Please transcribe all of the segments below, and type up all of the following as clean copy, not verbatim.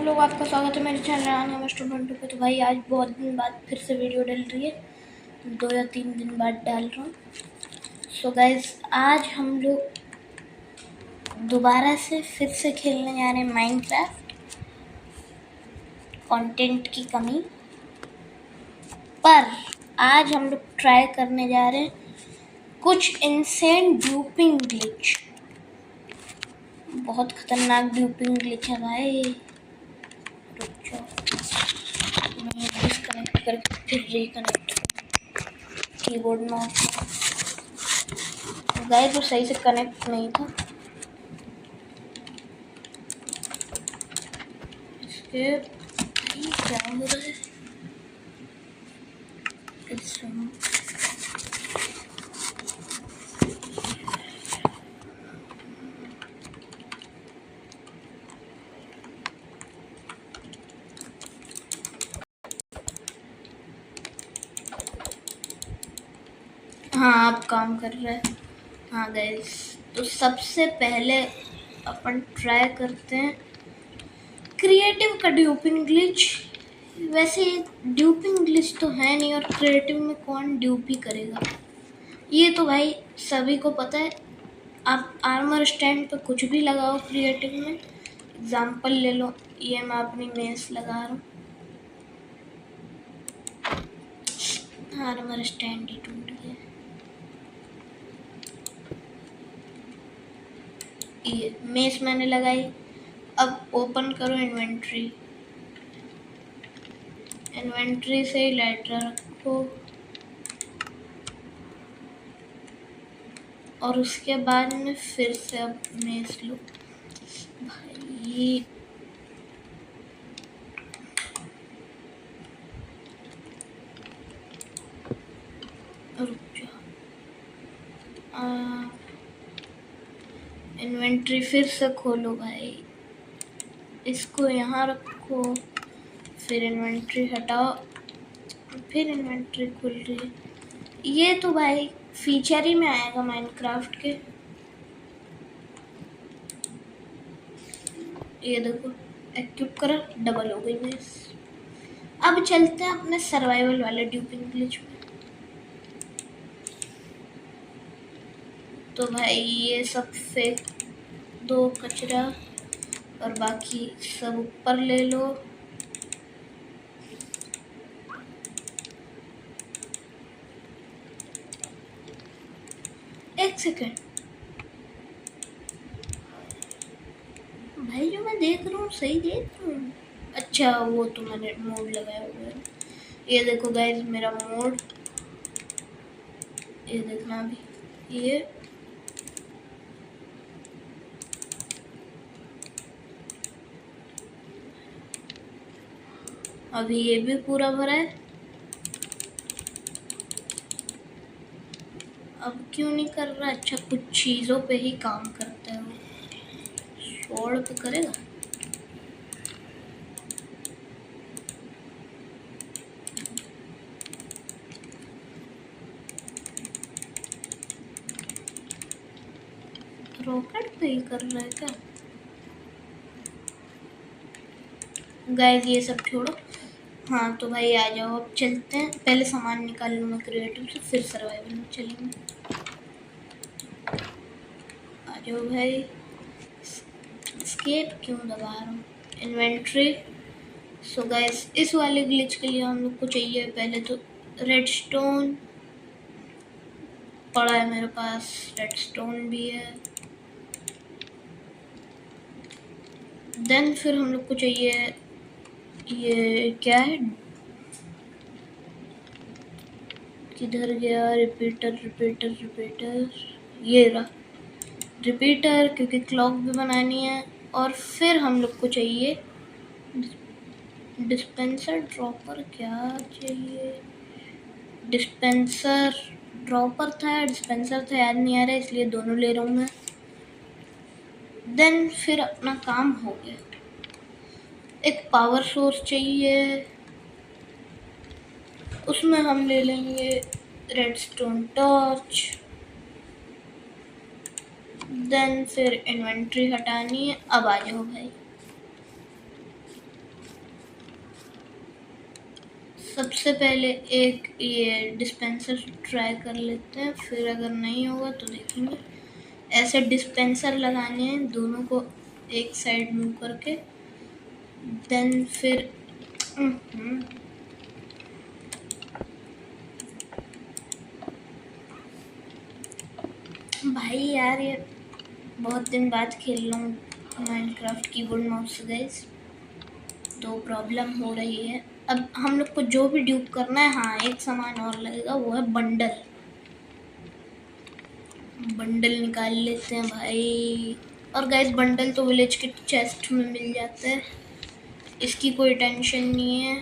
लोग, आपका स्वागत है मेरे चैनल आने स्टूडेंट पे। तो भाई आज बहुत दिन बाद फिर से वीडियो डल रही है, 2 या 3 दिन बाद डाल रहा हूँ। सो गाइज आज हम लोग दोबारा से फिर से खेलने जा रहे हैं माइनक्राफ्ट। कंटेंट की कमी, पर आज हम लोग ट्राई करने जा रहे हैं कुछ इनसेन ड्यूपिंग ग्लिच। बहुत खतरनाक ड्यूपिंग ग्लिच है भाई। रुक जाओ, मैं डिस्कनेक्ट करके फिर रिकनेक्ट कीबोर्ड में गाइस वो सही से कनेक्ट नहीं था। इसके क्या हो रहा है? हाँ आप काम कर रहे हैं। हाँ गाइस, तो सबसे पहले अपन ट्राई करते हैं क्रिएटिव का ड्यूपिंग ग्लिच। वैसे ड्यूपिंग ग्लिच तो है नहीं, और क्रिएटिव में कौन ड्यूपी करेगा, ये तो भाई सभी को पता है। आप आर्मर स्टैंड पे कुछ भी लगाओ क्रिएटिव में। एग्जाम्पल ले लो, ये मैं अपनी मेस लगा रहा हूँ, आर्मर स्टैंड ही टूट गया। ये मेस मैंने लगाई। अब ओपन करो इन्वेंट्री, इन्वेंट्री से ही लाइटर रखो, और उसके बाद में फिर से अब मेस लो भाई। रुक जाओ, इन्वेंट्री फिर से खोलो भाई, इसको यहाँ रखो, फिर इन्वेंट्री हटाओ, फिर इन्वेंट्री खुल रही है। ये तो भाई फीचर ही में आएगा माइनक्राफ्ट के। ये देखो एक्टिव करो, डबल हो गई मेस। अब चलते हैं अपने सर्वाइवल वाले ड्यूपिंग ग्लिच में। तो भाई ये सब फेंक दो कचरा, और बाकी सब ऊपर ले लो। एक सेकेंड भाई, जो मैं देख रहा हूँ सही देख रहा हूँ? अच्छा, वो तो मैंने मोड लगाया हुआ है। ये देखो गाइस मेरा मोड, ये देखना अभी। ये अभी ये भी पूरा भरा है। अब क्यों नहीं कर रहा? अच्छा, कुछ चीज़ों पे ही काम करता है वो, छोड़ पे करेगा। रॉकेट पे ही कर रहा है क्या? गाइस ये सब छोड़ो। हाँ तो भाई आ जाओ, अब चलते हैं। पहले सामान निकाल लूँ मैं क्रिएटिव से, फिर सर्वाइवल में चलेंगे। आ जाओ भाई। एस्केप क्यों दबा रहा हूँ? इन्वेंट्री। सो गाइस इस वाले ग्लिच के लिए हम लोग को चाहिए पहले तो रेडस्टोन। पड़ा है मेरे पास, रेडस्टोन भी है। देन फिर हम लोग को चाहिए, ये क्या है, किधर गया? रिपीटर रिपीटर रिपीटर, ये रहा रिपीटर, क्योंकि क्लॉक भी बनानी है। और फिर हम लोग को चाहिए डिस्पेंसर ड्रॉपर। क्या चाहिए? डिस्पेंसर ड्रॉपर था, डिस्पेंसर था, याद नहीं आ रहा है, इसलिए दोनों ले रहा हूँ मैं। देन फिर अपना काम हो गया। एक पावर सोर्स चाहिए, उसमें हम ले लेंगे रेडस्टोन टॉर्च। देन फिर इन्वेंट्री हटानी है। अब आ जाओ भाई, सबसे पहले एक ये डिस्पेंसर ट्राई कर लेते हैं, फिर अगर नहीं होगा तो देखेंगे। ऐसे डिस्पेंसर लगाने हैं दोनों को एक साइड मूव करके, देन फिर भाई यार ये बहुत दिन बाद खेल रहा हूँ माइनक्राफ्ट कीबोर्ड माउस से गाइस, तो प्रॉब्लम हो रही है। अब हम लोग को जो भी ड्यूप करना है, हाँ एक सामान और लगेगा, वो है बंडल। बंडल निकाल लेते हैं भाई। और गाइस बंडल तो विलेज के चेस्ट में मिल जाता है, इसकी कोई टेंशन नहीं है।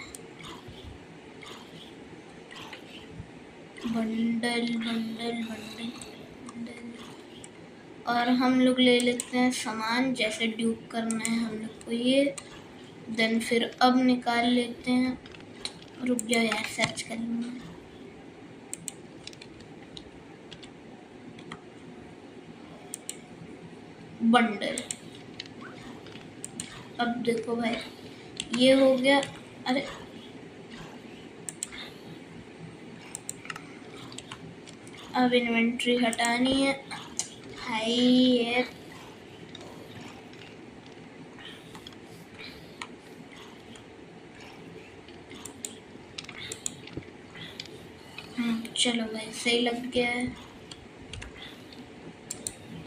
Bundle bundle bundle bundle. और हम लोग ले लेते हैं सामान, जैसे ड्यूप करना है हम लोग को ये, देन फिर अब निकाल लेते हैं। रुक जाओ यार, सर्च कर लूँगा। बंडल, अब देखो भाई ये हो गया। अरे अब इन्वेंट्री हटानी है भाई। ये चलो भाई सही लग गया है।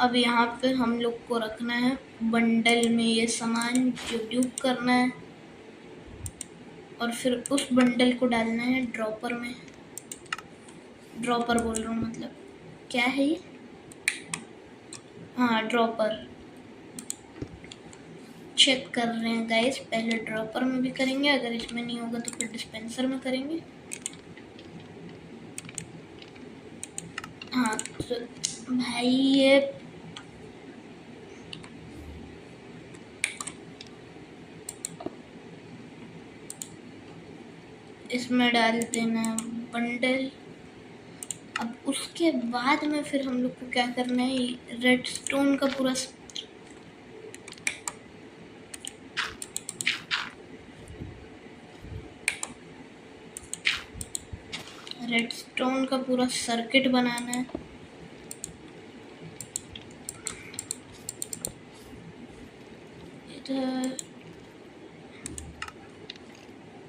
अब यहाँ पे हम लोग को रखना है बंडल में ये सामान जो ड्यूप करना है, और फिर उस बंडल को डालना है ड्रॉपर में। ड्रॉपर बोल रहा हूँ, मतलब क्या है ये, हाँ ड्रॉपर। चेक कर रहे हैं गाइस, पहले ड्रॉपर में भी करेंगे, अगर इसमें नहीं होगा तो फिर डिस्पेंसर में करेंगे। हाँ तो भाई ये इसमें डाल देना बंडल। अब उसके बाद में फिर हम लोग को क्या करना है, रेडस्टोन का पूरा सर्किट बनाना है। इधर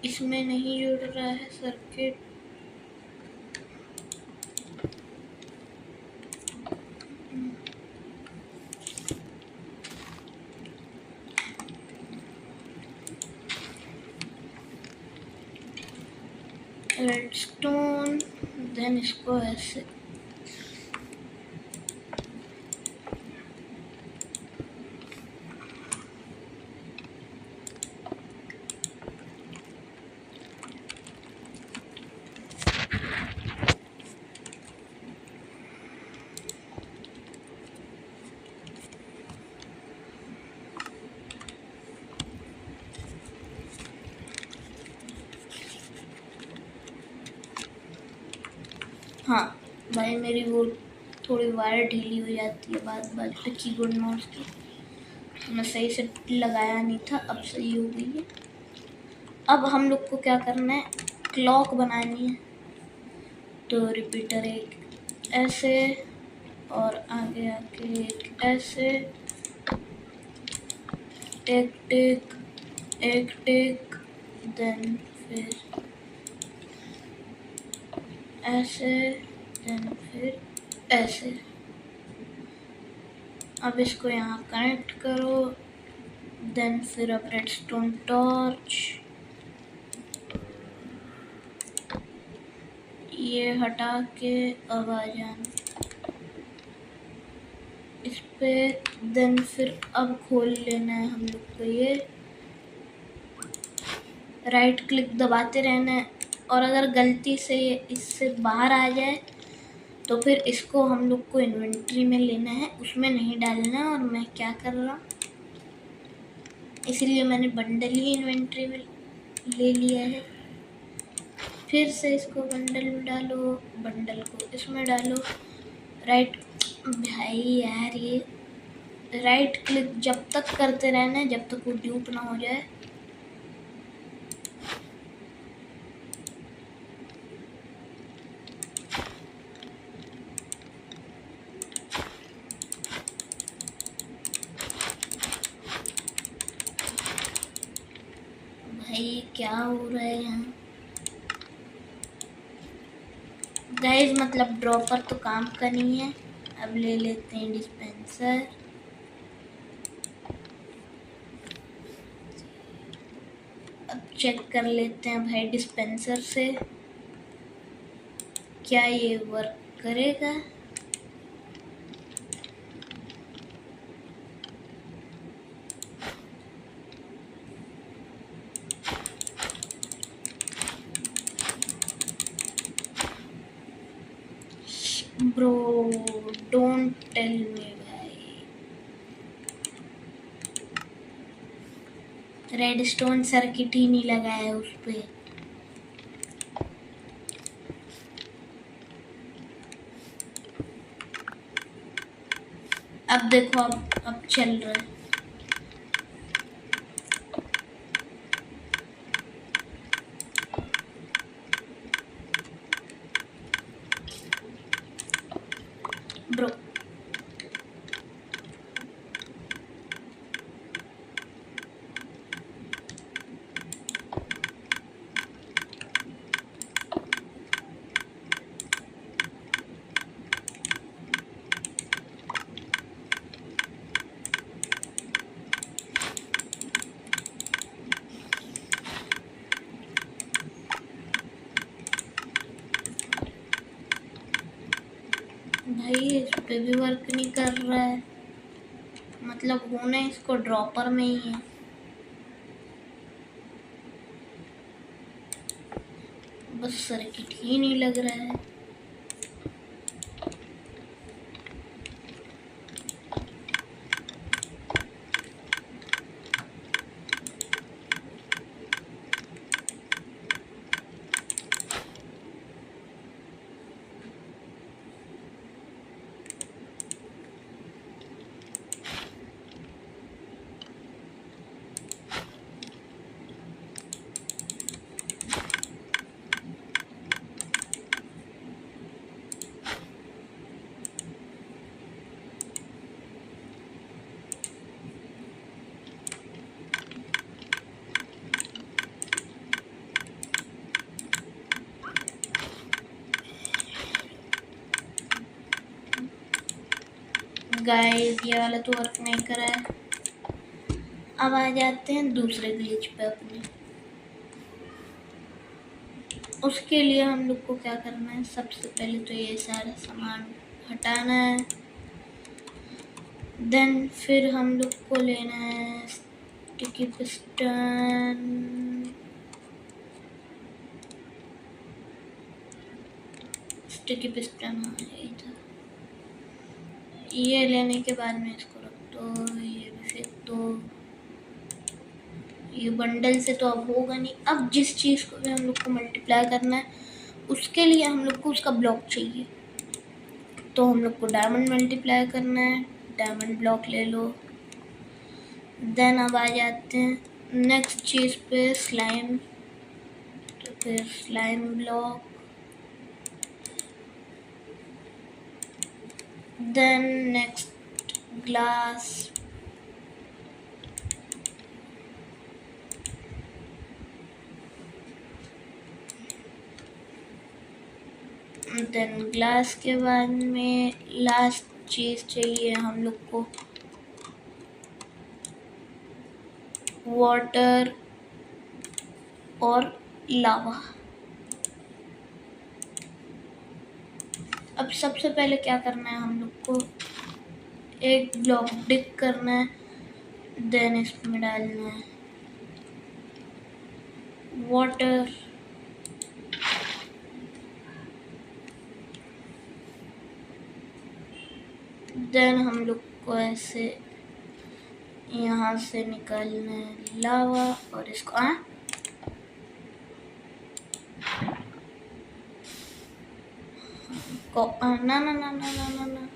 इसमें नहीं जुड़ रहा है सर्किट। रेडस्टोन, देन इसको ऐसे हाँ भाई मेरी वो थोड़ी वायर ढीली हो जाती है बात बात पे कीबोर्ड माउस की, मैं सही से लगाया नहीं था, अब सही हो गई है। अब हम लोग को क्या करना है, क्लॉक बनानी है। तो रिपीटर एक ऐसे और आगे आके एक ऐसे, एक टिक एक टिक, देन फिर ऐसे, देन फिर ऐसे। अब इसको यहाँ कनेक्ट करो, देन फिर अब रेडस्टोन टॉर्च ये हटा के अब आ जाना इस पे, देन फिर अब खोल लेना है हम लोग को ये, राइट क्लिक दबाते रहना है। और अगर गलती से ये इससे बाहर आ जाए तो फिर इसको हम लोग को इन्वेंट्री में लेना है, उसमें नहीं डालना। और मैं क्या कर रहा हूँ, इसलिए मैंने बंडल ही इन्वेंट्री में ले लिया है। फिर से इसको बंडल में डालो, बंडल को इसमें डालो, राइट भाई यार ये राइट क्लिक जब तक करते रहना है जब तक वो ड्यूप ना हो जाए। भाई ये क्या हो रहा है यहाँ गाइस? मतलब ड्रॉपर तो काम का नहीं है। अब ले लेते हैं डिस्पेंसर। अब चेक कर लेते हैं भाई डिस्पेंसर से क्या ये वर्क करेगा। ब्रो डोंट टेल मी भाई। रेडस्टोन सर्किट ही नहीं लगा है उस पे। अब देखो अब चल रहा है। ब्रो भाई इस पे भी वर्क नहीं कर रहा है। मतलब होना इसको ड्रॉपर में ही है। बस सर्किट ही नहीं लग रहा है। गाइस ये वाला तो वर्क नहीं कर रहा है। अब आ जाते हैं दूसरे ग्लिच पे अपने। उसके लिए हम लोग को क्या करना है? सबसे पहले तो ये सारा सामान हटाना है। देन फिर हम लोग को लेना है स्टिकी पिस्टन। स्टिकी पिस्टन हाँ यही था। ये लेने के बाद में इसको रख दो। ये भी फेंक दो। ये बंडल से तो अब होगा नहीं। अब जिस चीज़ को भी हम लोग को मल्टीप्लाई करना है उसके लिए हम लोग को उसका ब्लॉक चाहिए। तो हम लोग को डायमंड मल्टीप्लाई करना है। डायमंड ब्लॉक ले लो। देन अब आ जाते हैं नेक्स्ट चीज़ पे स्लाइम। तो फिर slime block. Then next glass. Then glass के बाद में लास्ट चीज़ चाहिए हम लोग को वाटर और लावा। अब सबसे पहले क्या करना है? हम लोग को एक ब्लॉक डिग करना है। देन इसमें डालना है वाटर। देन हम लोग को ऐसे यहाँ से निकालना है लावा और इसको ना ना ना ना ना ना ना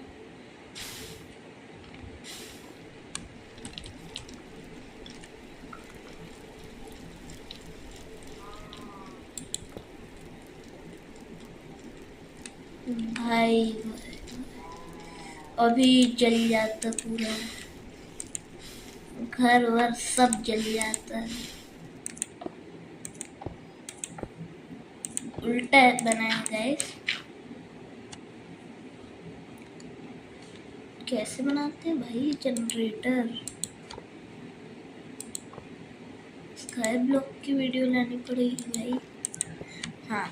भाई अभी जल जाता पूरा घर वर सब जल जाता है। उल्टा बनाया गाइस। कैसे बनाते हैं भाई जनरेटर? स्काई ब्लॉक की वीडियो लानी पड़ेगी भाई। हाँ,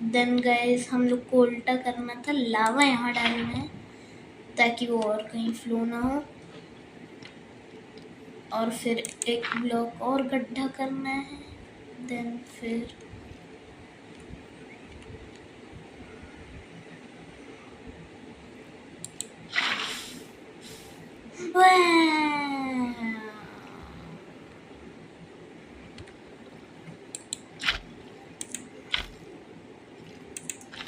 देन गाइस हम लोग को उल्टा करना था, लावा यहाँ डालना है ताकि वो और कहीं फ्लो ना हो, और फिर एक ब्लॉक और गड्ढा करना है। देन फिर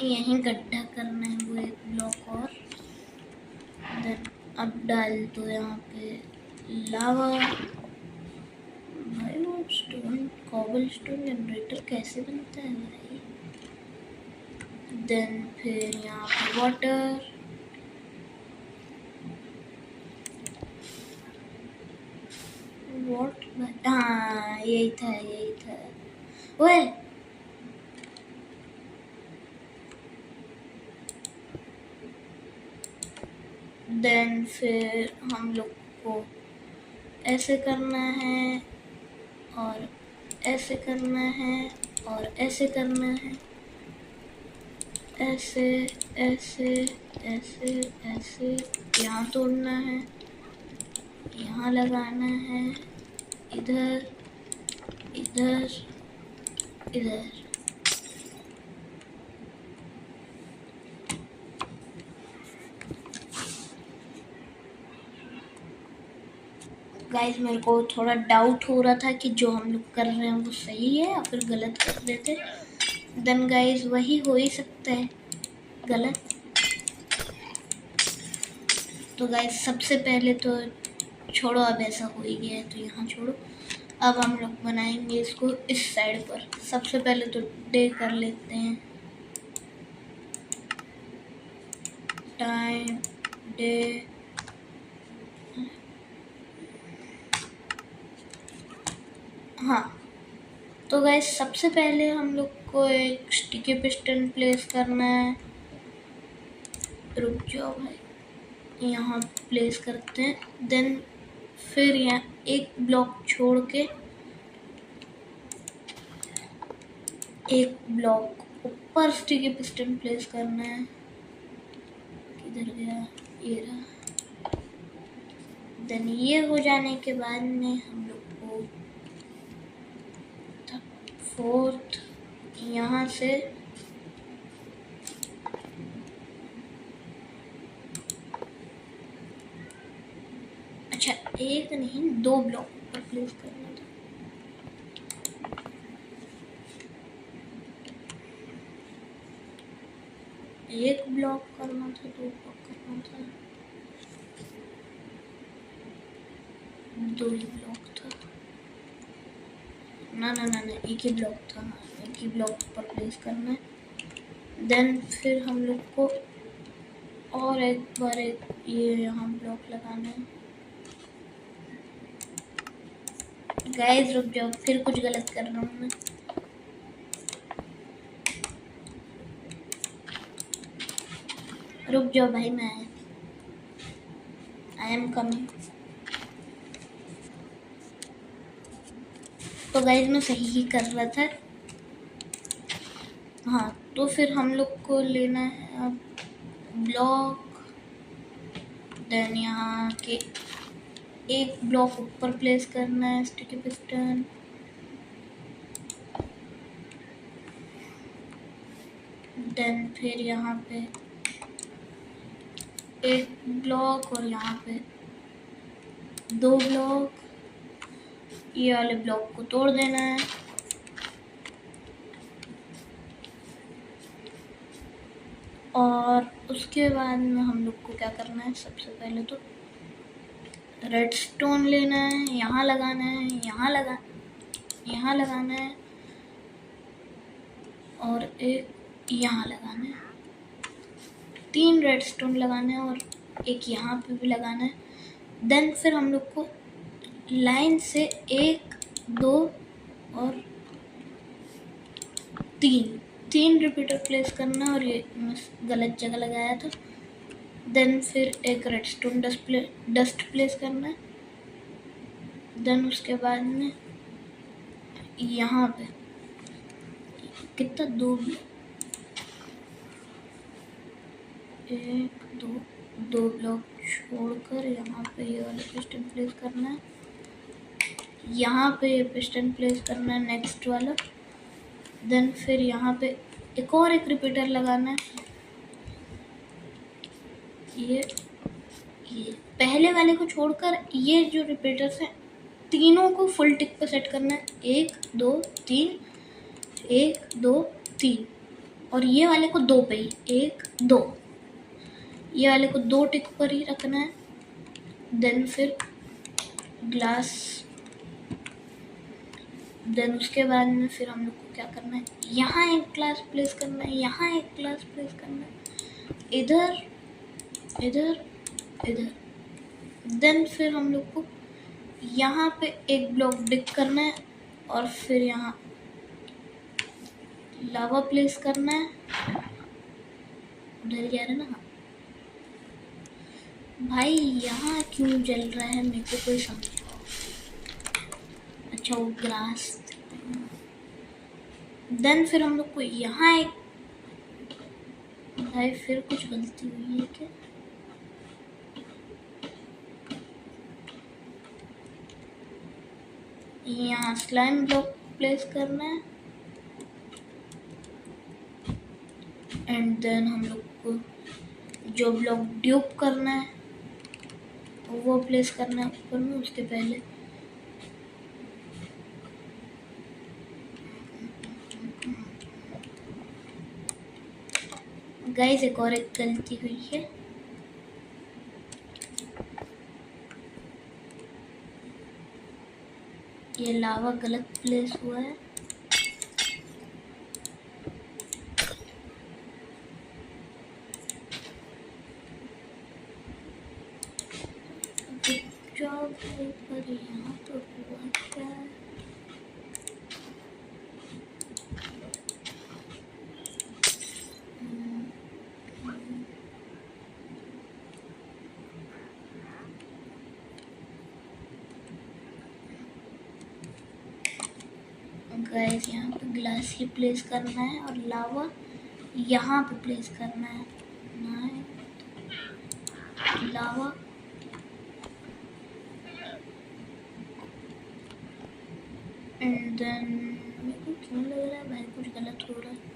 यहीं गड्ढा करना है वो एक ब्लॉक और। देन अब डाल दो यहाँ पे लावा। भाई वो स्टोन, कॉबल स्टोन जनरेटर कैसे बनता है भाई? देन फिर यहाँ पे वाटर। हाँ यही था, यही था। ओए देन फिर हम लोग को ऐसे करना है और ऐसे करना है और ऐसे करना है, ऐसे ऐसे ऐसे ऐसे। यहाँ तोड़ना है, यहाँ लगाना है, इधर इधर इधर। गाइस मेरे को थोड़ा डाउट हो रहा था कि जो हम लोग कर रहे हैं वो सही है या फिर गलत कर रहे थे। देन गाइस वही हो ही सकता है गलत। तो गाइस सबसे पहले तो छोड़ो, अब ऐसा हो ही गया है तो यहाँ छोड़ो। अब हम लोग बनाएंगे इसको इस साइड पर। सबसे पहले तो डे कर लेते हैं, टाइम डे। हाँ तो गाइस सबसे पहले हम लोग को एक स्टिकी पिस्टन प्लेस करना है। रुक जाओ भाई, यहाँ प्लेस करते हैं। देन फिर यहाँ एक ब्लॉक छोड़ के एक ब्लॉक ऊपर स्टिकी पिस्टन प्लेस करना है। किधर गया? ये रहा। देन ये हो जाने के बाद में हम लोग को फोर्थ यहाँ से अच्छा एक नहीं दो ब्लॉक पर प्लेस करना था। एक ब्लॉक करना था, दो ब्लॉक करना था, दो ही ब्लॉक था ना ना ना ना, एक ही ब्लॉक था। एक ही ब्लॉक पर प्लेस करना है। देन फिर हम लोग को और एक बार एक ये यहाँ ब्लॉक लगाना है। गाइस रुक जाओ, फिर कुछ गलत कर रहा हूँ मैं। रुक जाओ भाई, मैं आई एम कमिंग। तो गाइस मैं सही ही कर रहा था। हाँ तो फिर हम लोग को लेना है अब ब्लॉक। देन यहाँ के एक ब्लॉक ऊपर प्लेस करना है स्टिकी पिस्टन। देन फिर यहाँ पे एक ब्लॉक और यहाँ पे दो ब्लॉक। ये वाले ब्लॉक को तोड़ देना है। और उसके बाद में हम लोग को क्या करना है, सबसे पहले तो रेड स्टोन लेना है, यहाँ लगाना है, यहाँ लगाना है और एक यहाँ लगाना है। 3 रेड स्टोन लगाना है और एक यहाँ पे भी लगाना है। देन फिर हम लोग को लाइन से 1 2 और 3 3 रिपीटर प्लेस करना, और ये गलत जगह लगाया था। देन फिर एक रेडस्टोन डस्ट प्लेस करना है। देन उसके बाद में यहाँ पे कितना 2 ब्लॉक छोड़कर यहाँ पे ये वाला पिस्टन प्लेस करना है। यहाँ पे ये पिस्टन प्लेस करना है नेक्स्ट वाला। देन फिर यहाँ पे एक रिपीटर लगाना है। ये पहले वाले को छोड़कर ये जो रिपीटर्स हैं तीनों को फुल टिक पे सेट करना है। 1 2 3, 1 2 3, और ये वाले को 2 पे ही 1 2, ये वाले को 2 टिक पर ही रखना है। देन फिर ग्लास। देन उसके बाद में फिर हम लोग को क्या करना है, यहाँ एक ग्लास प्लेस करना है, यहाँ एक ग्लास प्लेस करना है, इधर इधर इधर। देन फिर हम लोग को यहाँ पे एक ब्लॉक डिग करना है, और फिर यहाँ लावा प्लेस करना है। उधर जा रहा ना भाई, यहाँ क्यों जल रहा है मेरे को कोई समझ। अच्छा वो ग्लास। देन फिर हम लोग को यहाँ एक, भाई फिर कुछ गलती हुई है क्या? यहाँ स्लाइम ब्लॉक प्लेस करना है, एंड देन हम लोग को जो ब्लॉक ड्यूप करना है वो प्लेस करना है ऊपर में। उसके पहले गाइस एक गलती हुई है। ये लावा गलत प्लेस हुआ है। पर यहाँ तो हुआ क्या है? गाइस यहाँ पे ग्लास ही प्लेस करना है, और लावा यहाँ पे प्लेस करना है। लावा एंड देन मेरे को क्यों लग रहा है भाई कुछ गलत हो रहा है।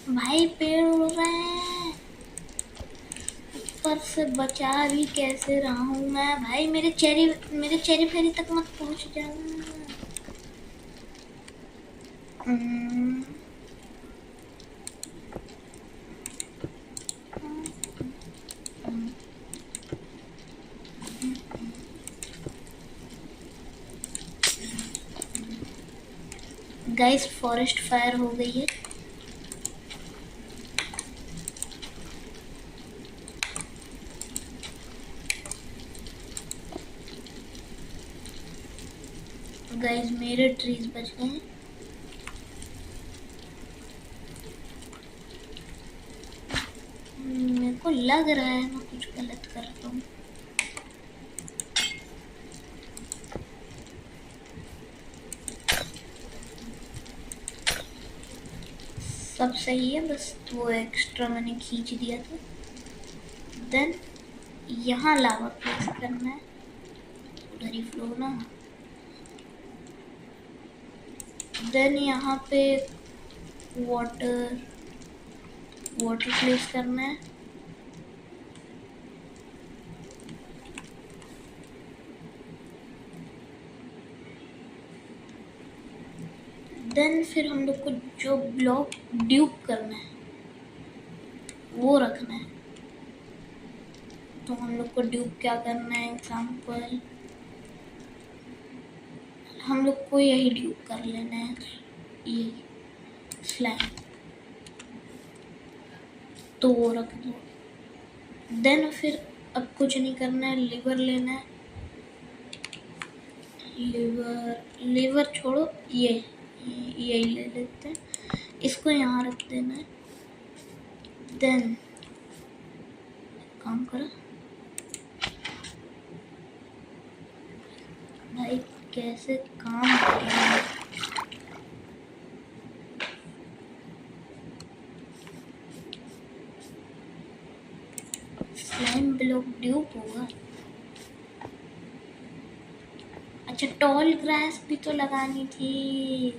भाई पेड़ उड़ रहे हैं ऊपर से, बचा भी कैसे रहा हूँ मैं भाई। मेरे चेरी फेरी तक मत पहुँच जाना। गाइस फॉरेस्ट फायर हो गई है। गाइस मेरे ट्रीज बच गए हैं। मेरे को लग रहा है मैं कुछ गलत कर रहा हूँ। सब सही है, बस वो एक्स्ट्रा मैंने खींच दिया था। देन यहाँ लावा प्लेस करना है, उधर ही फ्लो ना। देन यहाँ पे वाटर प्लेस करना है। देन फिर हम लोग को जो ब्लॉक ड्यूप करना है वो रखना है। तो हम लोग को ड्यूप क्या करना है, एग्जाम्पल हम लोग को यही ड्यूप कर लेना है, ये स्लाइम। तो वो रख दो। देन फिर अब कुछ नहीं करना है, लीवर लेना है, लीवर छोड़ो, यही ले लेते हैं, इसको यहाँ रख देना है। देन काम करो भाई, कैसे काम कर रहा है। स्लाइम ब्लॉक ड्यूप होगा। अच्छा, टॉल ग्रास भी तो लगानी थी।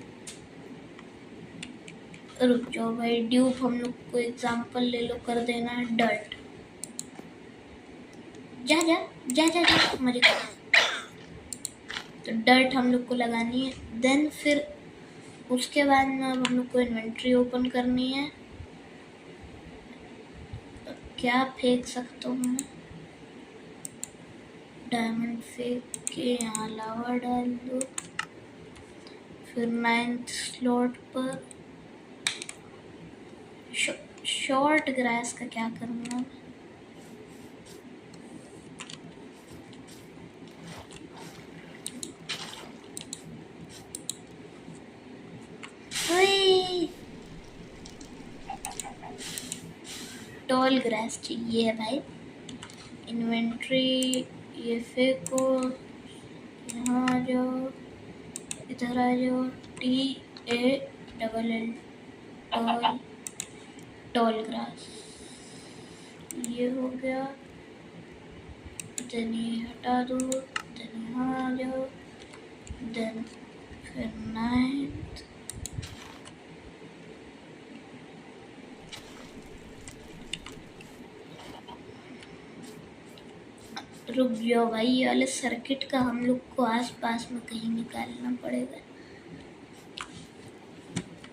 रुक जाओ भाई, ड्यूप हम लोग को एग्जांपल ले लो, कर देना है डर्ट। जा जा जा जा जा मरे। तो डर्ट हम लोग को लगानी है। देन फिर उसके बाद में अब हम लोग को इन्वेंट्री ओपन करनी है। क्या फेंक सकता हूँ मैं? डायमंड फेंक के यहाँ लावा डाल दो। फिर 9th स्लॉट पर शॉर्ट ग्रास का क्या करना है? टॉल ग्रास चाहिए भाई। इन्वेंट्री ये फेंको, यहाँ आ जाओ, इधर आ जाओ, TALL टॉल, टॉल ग्रास ये हो गया। देन ये हटा दो, देन यहाँ आ जाओ, देन फिर 9th, रुक जाओ भाई, ये वाले सर्किट का हम लोग को आस पास में कहीं निकालना पड़ेगा।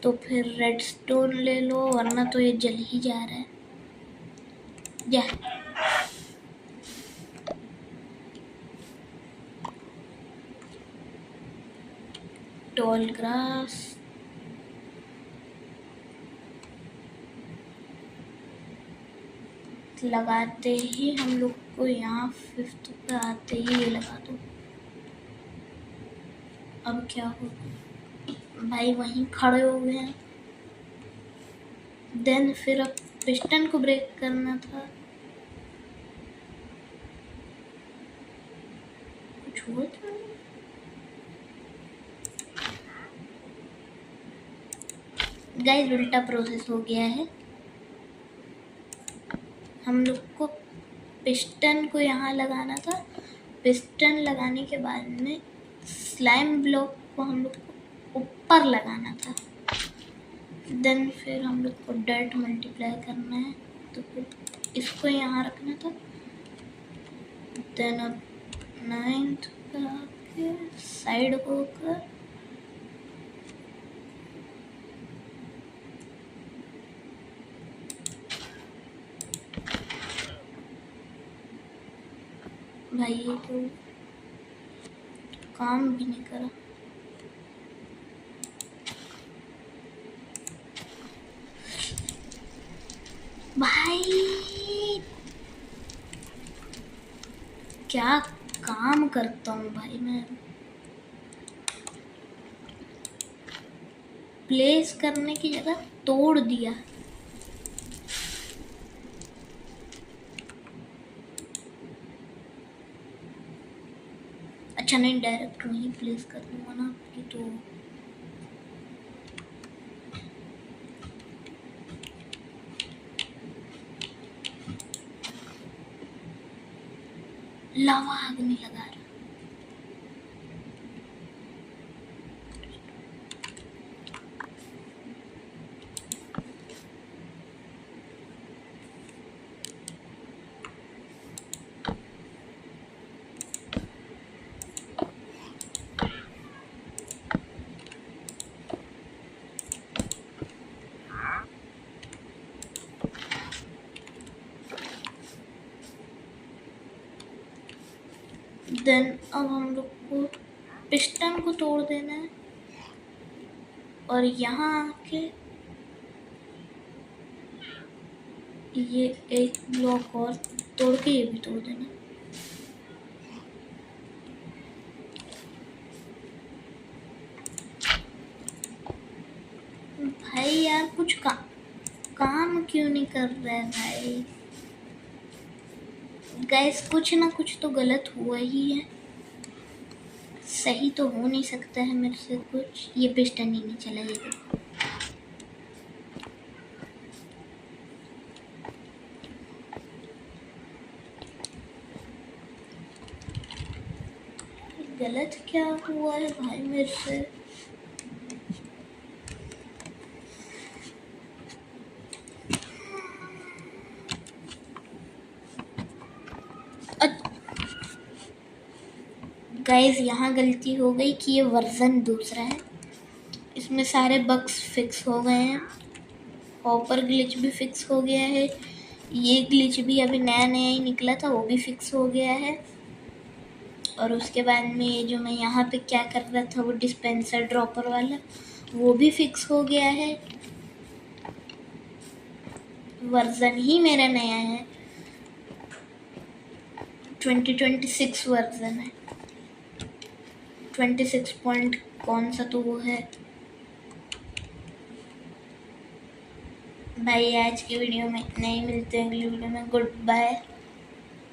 तो फिर रेडस्टोन ले लो, वरना तो ये जल ही जा रहा है। या टॉल ग्रास लगाते ही हम लोग को यहाँ 5th पे आते ही ये लगा दो। अब क्या होगा भाई, वहीं खड़े हो गए हैं। देन फिर अब पिस्टन को ब्रेक करना था। कुछ हुआ था? गाइस उल्टा प्रोसेस हो गया है। हम लोग को पिस्टन को यहाँ लगाना था। पिस्टन लगाने के बाद में स्लाइम ब्लॉक को हम लोग को ऊपर लगाना था। देन फिर हम लोग को डर्ट मल्टीप्लाई करना है, तो फिर इसको यहाँ रखना था। देन अब 9th पे आके साइड को होकर भाई ये तो काम भी नहीं करा। भाई क्या काम करता हूँ भाई मैं। प्लेस करने की जगह तोड़ दिया। अच्छा नहीं, डायरेक्ट वहीं प्लेस कर दूंगा ना, कि तो लावा आग नहीं लगा रहा। देन अब हम लोग को पिस्टन को तोड़ देना है और यहाँ आके ये एक ब्लॉक और तोड़ के ये भी तोड़ देना। भाई यार कुछ काम क्यों नहीं कर रहा है भाई? गैस कुछ ना कुछ तो गलत हुआ ही है, सही तो हो नहीं सकता है मेरे से कुछ। ये पिस्टन ही नहीं चला, ये देखो। गलत क्या हुआ है भाई मेरे से? गाइस यहाँ गलती हो गई कि ये वर्जन दूसरा है, इसमें सारे बग्स फिक्स हो गए हैं। हॉपर ग्लिच भी फिक्स हो गया है, ये ग्लिच भी अभी नया नया ही निकला था, वो भी फिक्स हो गया है। और उसके बाद में ये जो मैं यहाँ पे क्या कर रहा था वो डिस्पेंसर ड्रॉपर वाला, वो भी फिक्स हो गया है। वर्जन ही मेरा नया है, 2026 वर्जन है। 26 पॉइंट कौन सा तो वो है। भाई आज की वीडियो में नहीं मिलते हैं अगली वीडियो में। Good bye.